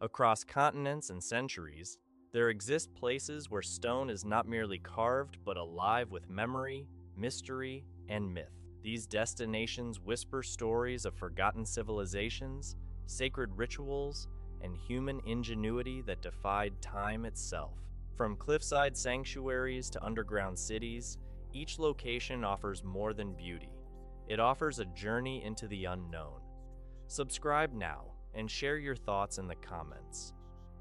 Across continents and centuries, there exist places where stone is not merely carved but alive with memory, mystery, and myth. These destinations whisper stories of forgotten civilizations, sacred rituals, and human ingenuity that defied time itself. From cliffside sanctuaries to underground cities, each location offers more than beauty. It offers a journey into the unknown. Subscribe now and share your thoughts in the comments.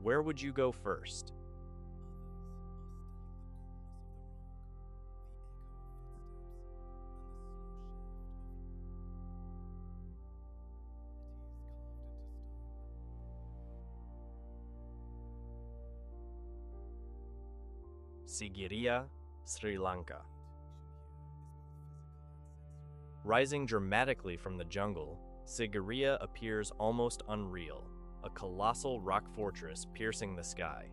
Where would you go first? Sigiriya, Sri Lanka. Rising dramatically from the jungle, Sigiriya appears almost unreal, a colossal rock fortress piercing the sky.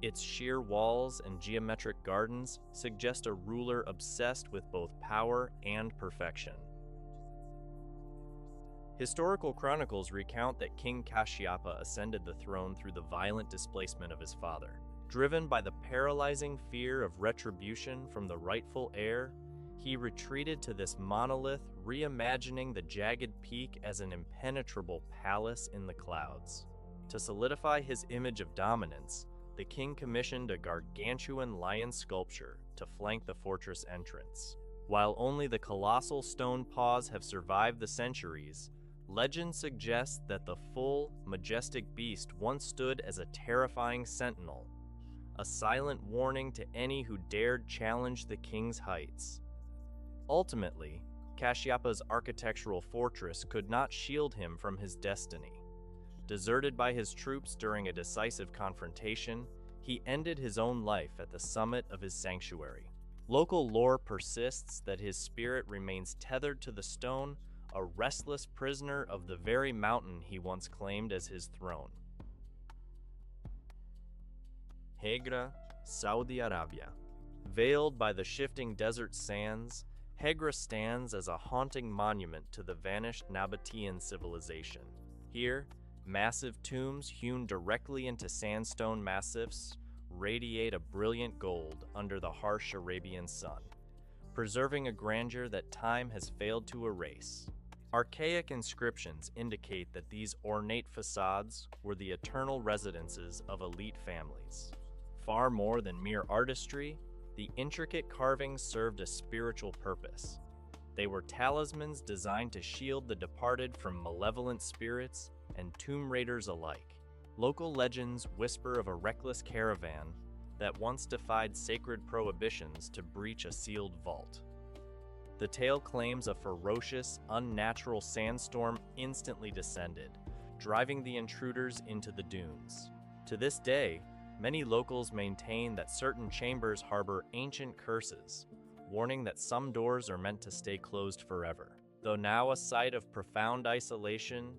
Its sheer walls and geometric gardens suggest a ruler obsessed with both power and perfection. Historical chronicles recount that King Kashyapa ascended the throne through the violent displacement of his father. Driven by the paralyzing fear of retribution from the rightful heir, he retreated to this monolith, reimagining the jagged peak as an impenetrable palace in the clouds. To solidify his image of dominance, the king commissioned a gargantuan lion sculpture to flank the fortress entrance. While only the colossal stone paws have survived the centuries, legend suggests that the full, majestic beast once stood as a terrifying sentinel, a silent warning to any who dared challenge the king's heights. Ultimately, Kashyapa's architectural fortress could not shield him from his destiny. Deserted by his troops during a decisive confrontation, he ended his own life at the summit of his sanctuary. Local lore persists that his spirit remains tethered to the stone, a restless prisoner of the very mountain he once claimed as his throne. Hegra, Saudi Arabia. Veiled by the shifting desert sands, Hegra stands as a haunting monument to the vanished Nabatean civilization. Here, massive tombs hewn directly into sandstone massifs radiate a brilliant gold under the harsh Arabian sun, preserving a grandeur that time has failed to erase. Archaic inscriptions indicate that these ornate facades were the eternal residences of elite families. Far more than mere artistry, the intricate carvings served a spiritual purpose. They were talismans designed to shield the departed from malevolent spirits and tomb raiders alike. Local legends whisper of a reckless caravan that once defied sacred prohibitions to breach a sealed vault. The tale claims a ferocious, unnatural sandstorm instantly descended, driving the intruders into the dunes. To this day, many locals maintain that certain chambers harbor ancient curses, warning that some doors are meant to stay closed forever. Though now a site of profound isolation,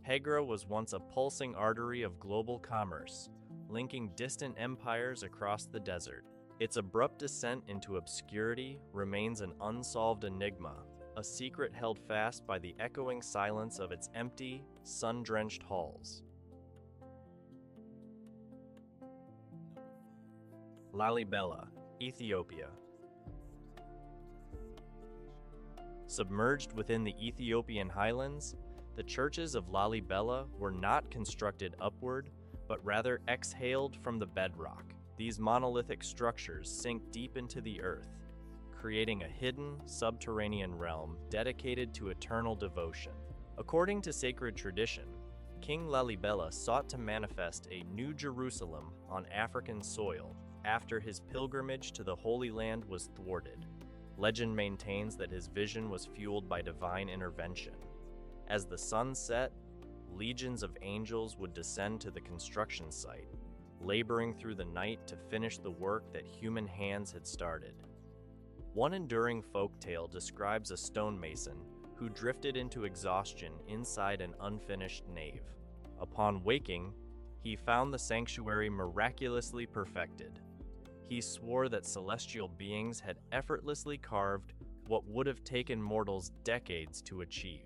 Hegra was once a pulsing artery of global commerce, linking distant empires across the desert. Its abrupt descent into obscurity remains an unsolved enigma, a secret held fast by the echoing silence of its empty, sun-drenched halls. Lalibela, Ethiopia. Submerged within the Ethiopian highlands, the churches of Lalibela were not constructed upward, but rather exhaled from the bedrock. These monolithic structures sink deep into the earth, creating a hidden, subterranean realm dedicated to eternal devotion. According to sacred tradition, King Lalibela sought to manifest a new Jerusalem on African soil after his pilgrimage to the Holy Land was thwarted. Legend maintains that his vision was fueled by divine intervention. As the sun set, legions of angels would descend to the construction site, laboring through the night to finish the work that human hands had started. One enduring folktale describes a stonemason who drifted into exhaustion inside an unfinished nave. Upon waking, he found the sanctuary miraculously perfected. He swore that celestial beings had effortlessly carved what would have taken mortals decades to achieve.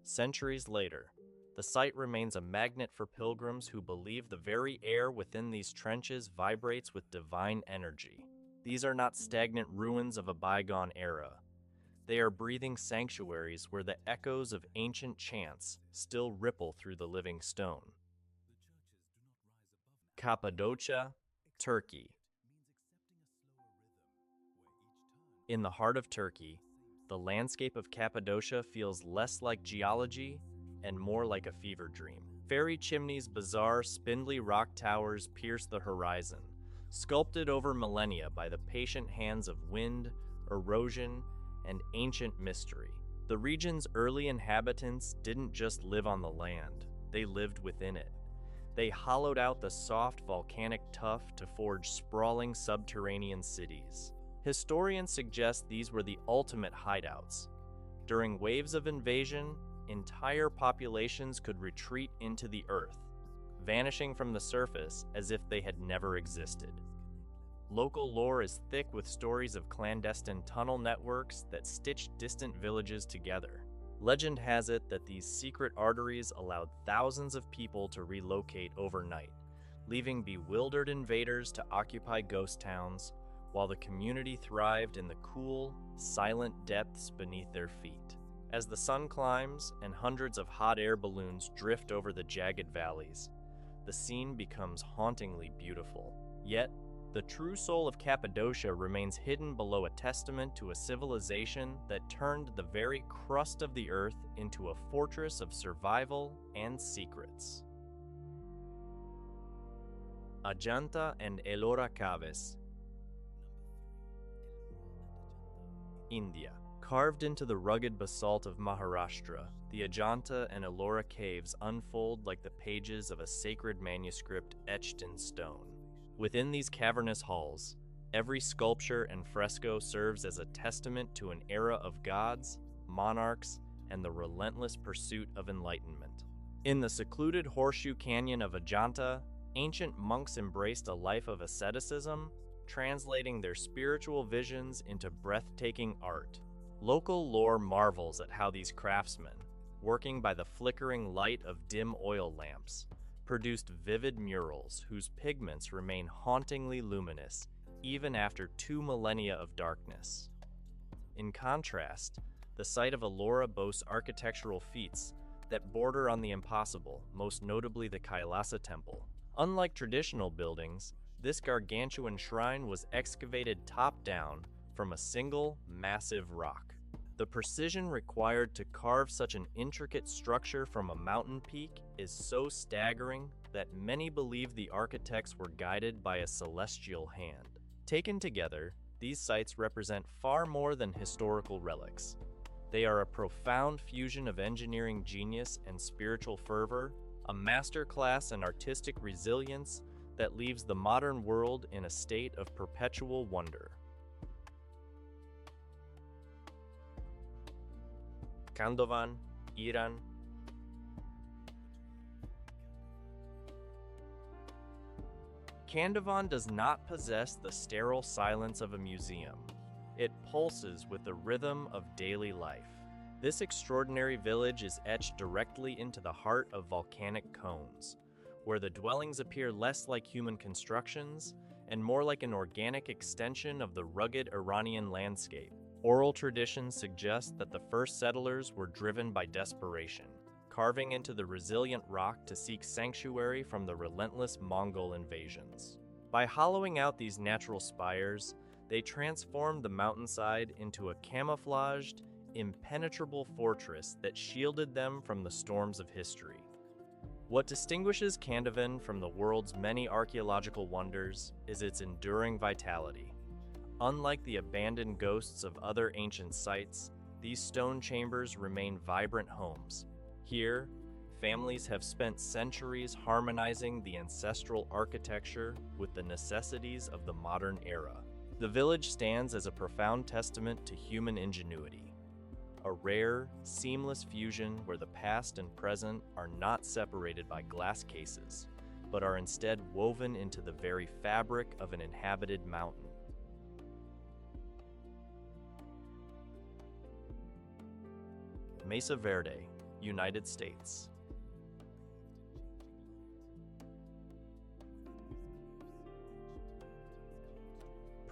Centuries later, The site remains a magnet for pilgrims who believe the very air within these trenches vibrates with divine energy. These are not stagnant ruins of a bygone era. They are breathing sanctuaries where the echoes of ancient chants still ripple through the living stone. Cappadocia, Turkey. In the heart of Turkey, the landscape of Cappadocia feels less like geology and more like a fever dream. Fairy chimneys, bizarre, spindly rock towers pierce the horizon, sculpted over millennia by the patient hands of wind, erosion, and ancient mystery. The region's early inhabitants didn't just live on the land, they lived within it. They hollowed out the soft volcanic tuff to forge sprawling subterranean cities. Historians suggest these were the ultimate hideouts. During waves of invasion, entire populations could retreat into the earth, vanishing from the surface as if they had never existed. Local lore is thick with stories of clandestine tunnel networks that stitched distant villages together. Legend has it that these secret arteries allowed thousands of people to relocate overnight, leaving bewildered invaders to occupy ghost towns, while the community thrived in the cool, silent depths beneath their feet. As the sun climbs and hundreds of hot air balloons drift over the jagged valleys, the scene becomes hauntingly beautiful. Yet, the true soul of Cappadocia remains hidden below a testament to a civilization that turned the very crust of the earth into a fortress of survival and secrets. Ajanta and Ellora Caves, India. Carved into the rugged basalt of Maharashtra, the Ajanta and Ellora caves unfold like the pages of a sacred manuscript etched in stone. Within these cavernous halls, every sculpture and fresco serves as a testament to an era of gods, monarchs, and the relentless pursuit of enlightenment. In the secluded horseshoe canyon of Ajanta, ancient monks embraced a life of asceticism, translating their spiritual visions into breathtaking art. Local lore marvels at how these craftsmen, working by the flickering light of dim oil lamps, produced vivid murals whose pigments remain hauntingly luminous even after 2 millennia of darkness. In contrast, the site of Ellora boasts architectural feats that border on the impossible, most notably the Kailasa Temple. Unlike traditional buildings, this gargantuan shrine was excavated top-down from a single, massive rock. The precision required to carve such an intricate structure from a mountain peak is so staggering that many believe the architects were guided by a celestial hand. Taken together, these sites represent far more than historical relics. They are a profound fusion of engineering genius and spiritual fervor, a masterclass in artistic resilience that leaves the modern world in a state of perpetual wonder. Kandovan, Iran. Kandovan does not possess the sterile silence of a museum. It pulses with the rhythm of daily life. This extraordinary village is etched directly into the heart of volcanic cones, where the dwellings appear less like human constructions and more like an organic extension of the rugged Iranian landscape. Oral traditions suggest that the first settlers were driven by desperation, carving into the resilient rock to seek sanctuary from the relentless Mongol invasions. By hollowing out these natural spires, they transformed the mountainside into a camouflaged, impenetrable fortress that shielded them from the storms of history. What distinguishes Kandovan from the world's many archaeological wonders is its enduring vitality. Unlike the abandoned ghosts of other ancient sites, these stone chambers remain vibrant homes. Here, families have spent centuries harmonizing the ancestral architecture with the necessities of the modern era. The village stands as a profound testament to human ingenuity, a rare, seamless fusion where the past and present are not separated by glass cases, but are instead woven into the very fabric of an inhabited mountain. Mesa Verde, United States.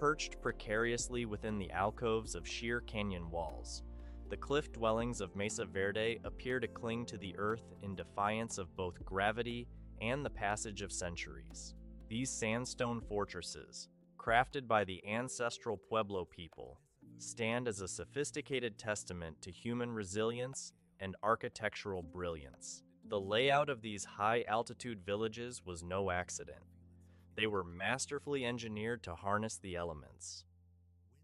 perched precariously within the alcoves of sheer canyon walls. The cliff dwellings of Mesa Verde appear to cling to the earth in defiance of both gravity and the passage of centuries. These sandstone fortresses, crafted by the ancestral Pueblo people, stand as a sophisticated testament to human resilience and architectural brilliance. The layout of these high-altitude villages was no accident. They were masterfully engineered to harness the elements.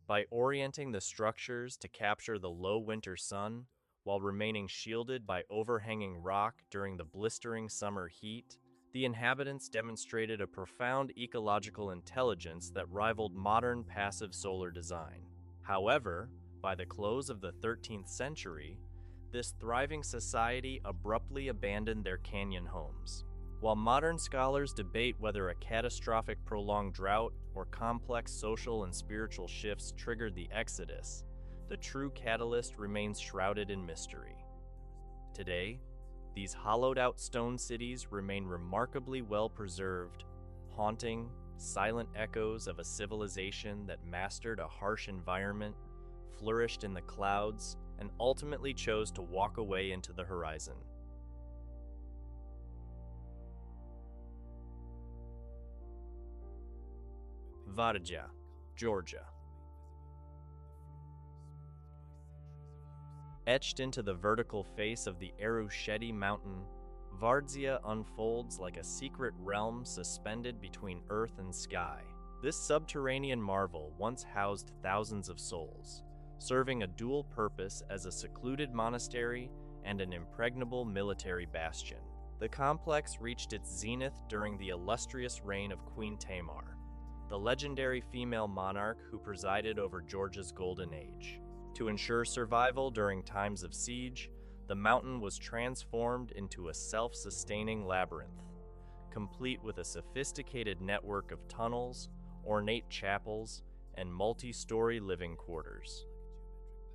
By orienting the structures to capture the low winter sun, while remaining shielded by overhanging rock during the blistering summer heat, the inhabitants demonstrated a profound ecological intelligence that rivaled modern passive solar design. However, by the close of the 13th century, this thriving society abruptly abandoned their canyon homes. While modern scholars debate whether a catastrophic prolonged drought or complex social and spiritual shifts triggered the exodus, the true catalyst remains shrouded in mystery. Today, these hollowed-out stone cities remain remarkably well preserved, haunting, silent echoes of a civilization that mastered a harsh environment, flourished in the clouds, and ultimately chose to walk away into the horizon. Vardzia, Georgia. Etched into the vertical face of the Erusheti mountain, Vardzia unfolds like a secret realm suspended between earth and sky. This subterranean marvel once housed thousands of souls, serving a dual purpose as a secluded monastery and an impregnable military bastion. The complex reached its zenith during the illustrious reign of Queen Tamar, the legendary female monarch who presided over Georgia's Golden Age. To ensure survival during times of siege, the mountain was transformed into a self-sustaining labyrinth, complete with a sophisticated network of tunnels, ornate chapels, and multi-story living quarters.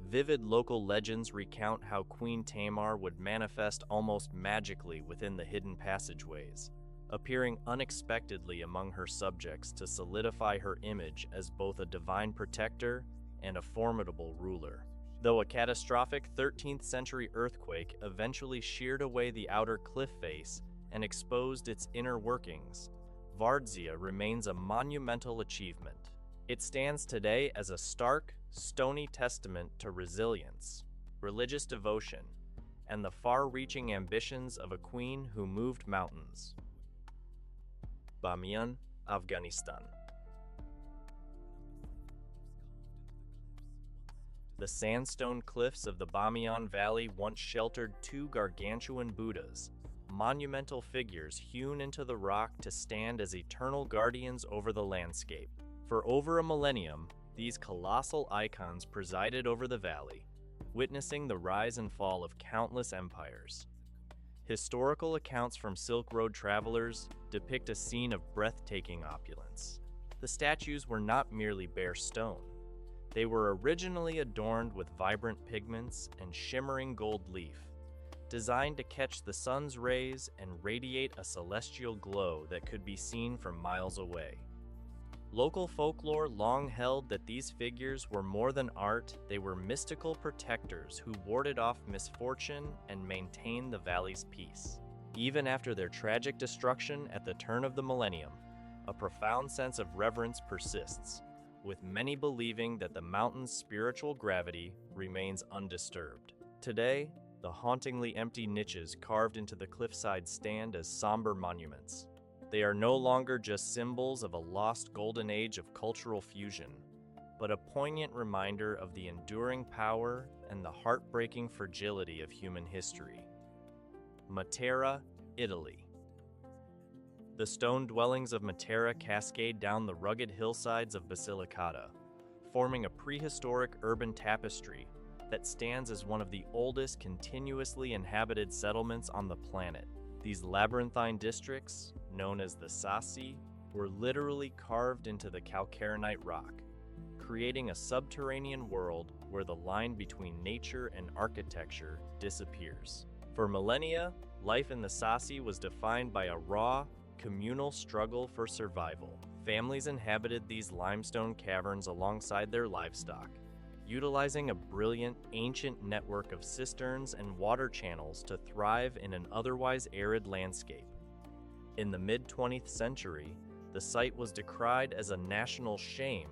Vivid local legends recount how Queen Tamar would manifest almost magically within the hidden passageways, appearing unexpectedly among her subjects to solidify her image as both a divine protector and a formidable ruler. Though a catastrophic 13th century earthquake eventually sheared away the outer cliff face and exposed its inner workings, Vardzia remains a monumental achievement. It stands today as a stark, stony testament to resilience, religious devotion, and the far-reaching ambitions of a queen who moved mountains. Bamiyan, Afghanistan. The sandstone cliffs of the Bamiyan Valley once sheltered two gargantuan Buddhas, monumental figures hewn into the rock to stand as eternal guardians over the landscape. For over a millennium, these colossal icons presided over the valley, witnessing the rise and fall of countless empires. Historical accounts from Silk Road travelers depict a scene of breathtaking opulence. The statues were not merely bare stone. They were originally adorned with vibrant pigments and shimmering gold leaf, designed to catch the sun's rays and radiate a celestial glow that could be seen from miles away. Local folklore long held that these figures were more than art, they were mystical protectors who warded off misfortune and maintained the valley's peace. Even after their tragic destruction at the turn of the millennium, a profound sense of reverence persists, with many believing that the mountain's spiritual gravity remains undisturbed. Today, the hauntingly empty niches carved into the cliffside stand as somber monuments. They are no longer just symbols of a lost golden age of cultural fusion, but a poignant reminder of the enduring power and the heartbreaking fragility of human history. Matera, Italy. The stone dwellings of Matera cascade down the rugged hillsides of Basilicata, forming a prehistoric urban tapestry that stands as one of the oldest continuously inhabited settlements on the planet. These labyrinthine districts, known as the Sassi, were literally carved into the calcarenite rock, creating a subterranean world where the line between nature and architecture disappears. For millennia, life in the Sassi was defined by a raw, communal struggle for survival. Families inhabited these limestone caverns alongside their livestock, utilizing a brilliant, ancient network of cisterns and water channels to thrive in an otherwise arid landscape. In the mid-20th century, the site was decried as a national shame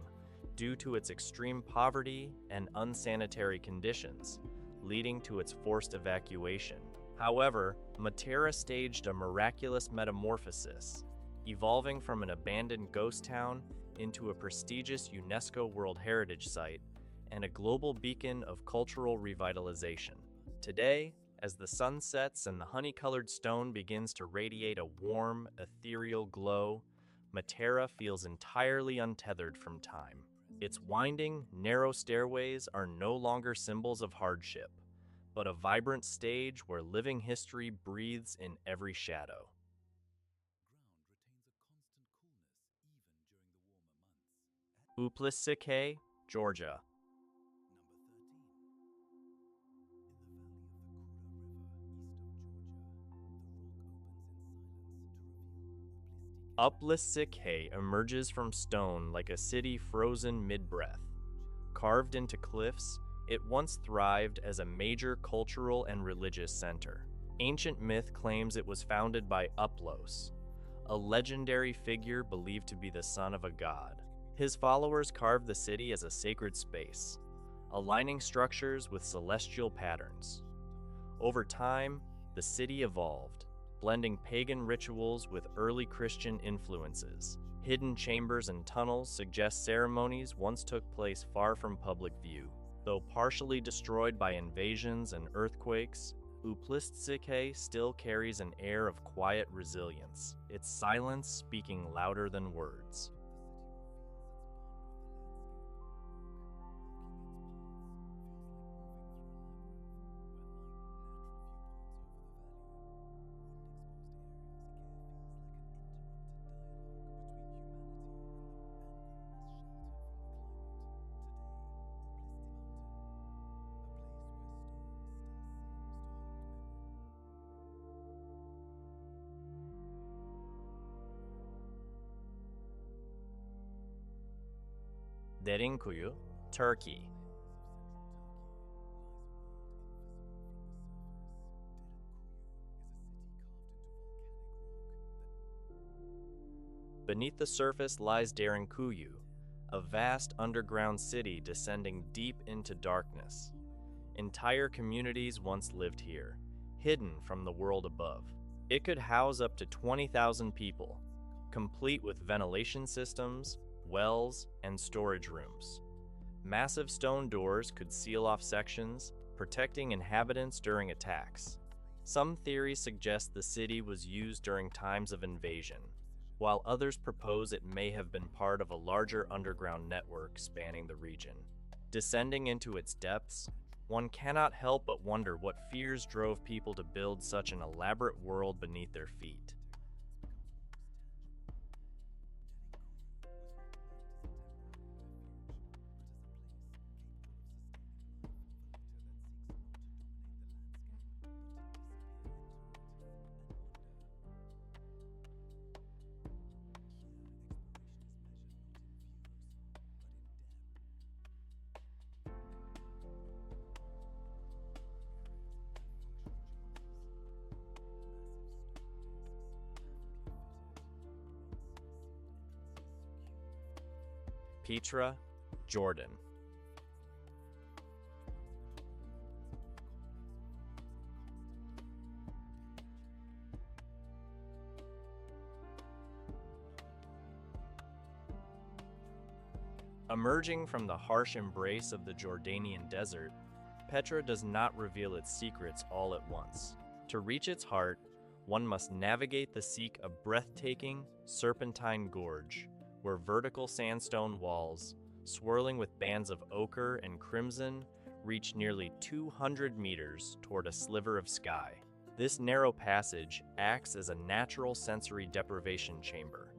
due to its extreme poverty and unsanitary conditions, leading to its forced evacuation. However, Matera staged a miraculous metamorphosis, evolving from an abandoned ghost town into a prestigious UNESCO World Heritage Site and a global beacon of cultural revitalization. Today, as the sun sets and the honey-colored stone begins to radiate a warm, ethereal glow, Matera feels entirely untethered from time. Its winding, narrow stairways are no longer symbols of hardship, but a vibrant stage where living history breathes in every shadow. Uplisike, Georgia. Uplisike emerges from stone like a city frozen mid-breath. Carved into cliffs, it once thrived as a major cultural and religious center. Ancient myth claims it was founded by Uplos, a legendary figure believed to be the son of a god. His followers carved the city as a sacred space, aligning structures with celestial patterns. Over time, the city evolved, blending pagan rituals with early Christian influences. Hidden chambers and tunnels suggest ceremonies once took place far from public view. Though partially destroyed by invasions and earthquakes, Uplisike still carries an air of quiet resilience, its silence speaking louder than words. Derinkuyu, Turkey. Beneath the surface lies Derinkuyu, a vast underground city descending deep into darkness. Entire communities once lived here, hidden from the world above. It could house up to 20,000 people, complete with ventilation systems, wells, and storage rooms. Massive stone doors could seal off sections, protecting inhabitants during attacks. Some theories suggest the city was used during times of invasion, while others propose it may have been part of a larger underground network spanning the region. Descending into its depths, one cannot help but wonder what fears drove people to build such an elaborate world beneath their feet. Petra, Jordan. Emerging from the harsh embrace of the Jordanian desert, Petra does not reveal its secrets all at once. To reach its heart, one must navigate the seek a breathtaking, serpentine gorge, where vertical sandstone walls, swirling with bands of ochre and crimson, reach nearly 200 meters toward a sliver of sky. This narrow passage acts as a natural sensory deprivation chamber,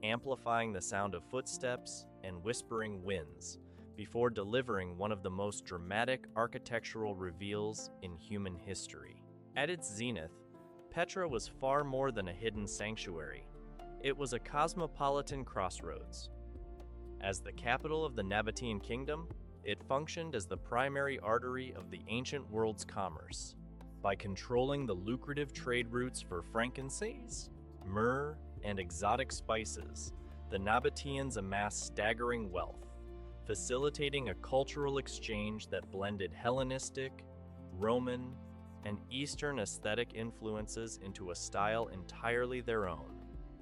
amplifying the sound of footsteps and whispering winds before delivering one of the most dramatic architectural reveals in human history. At its zenith, Petra was far more than a hidden sanctuary. It was a cosmopolitan crossroads. As the capital of the Nabatean kingdom, it functioned as the primary artery of the ancient world's commerce. By controlling the lucrative trade routes for frankincense, myrrh, and exotic spices, the Nabateans amassed staggering wealth, facilitating a cultural exchange that blended Hellenistic, Roman, and Eastern aesthetic influences into a style entirely their own.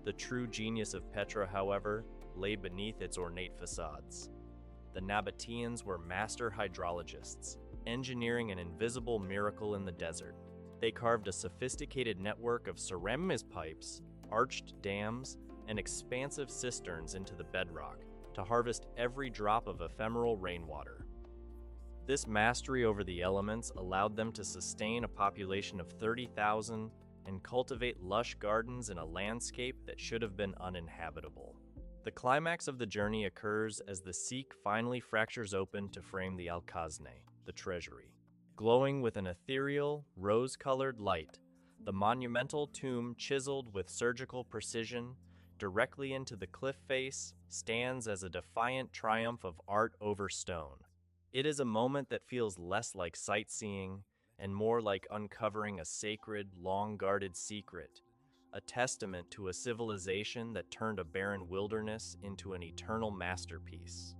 The true genius of Petra, however, lay beneath its ornate facades. The Nabateans were master hydrologists, engineering an invisible miracle in the desert. They carved a sophisticated network of ceramic pipes, arched dams, and expansive cisterns into the bedrock to harvest every drop of ephemeral rainwater. This mastery over the elements allowed them to sustain a population of 30,000 and cultivate lush gardens in a landscape that should have been uninhabitable. The climax of the journey occurs as the Sikh finally fractures open to frame the Al-Khazne, the treasury. Glowing with an ethereal, rose-colored light, the monumental tomb, chiseled with surgical precision directly into the cliff face, stands as a defiant triumph of art over stone. It is a moment that feels less like sightseeing and more like uncovering a sacred, long-guarded secret, a testament to a civilization that turned a barren wilderness into an eternal masterpiece.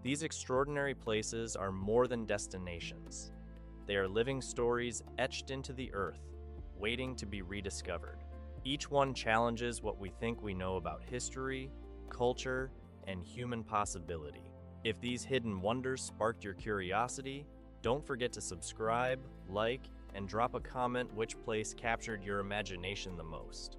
These extraordinary places are more than destinations. They are living stories etched into the earth, waiting to be rediscovered. Each one challenges what we think we know about history, culture, and human possibility. If these hidden wonders sparked your curiosity, don't forget to subscribe, like, and drop a comment which place captured your imagination the most.